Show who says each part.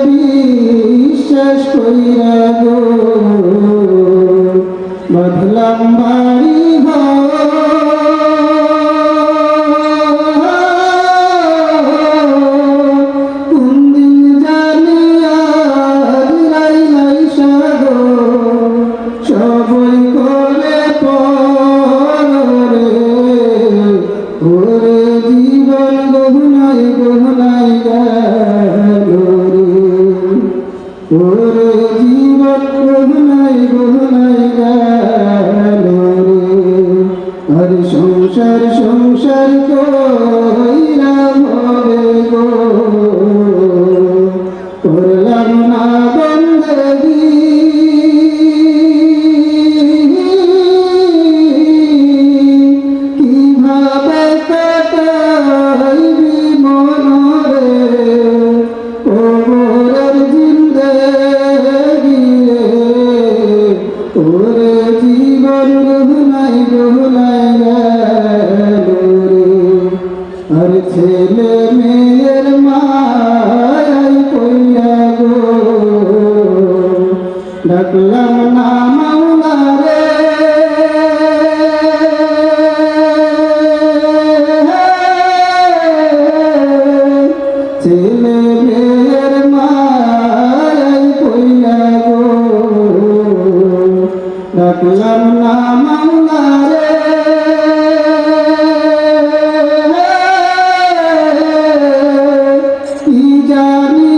Speaker 1: বিশ্বাস কইরা গো বাঁধলাম বাড়ি কোন দিন জানি আজ রাইলাই সাগো সবই করে পরে ওরে জীবন গহনায় গহনায় গেল রে ওরে জীবন গহনায় গহনায় গেল রে আর সংসার সংসার কইরা ভবে গো করলাম না বন্দেগী কিভাবে কাটাইবি মনরে ওমরের জিন্দেগি রে ওরে জীবন গহনায় গহনায় গেল রে আর ছেলে মেয়ের মায়ায় পইয়া গো ডাকলাম না মাওলা রে ছেলে মেয়ের মায়ায় পইয়া গো ডাকলাম না মাওলা রে কি জানি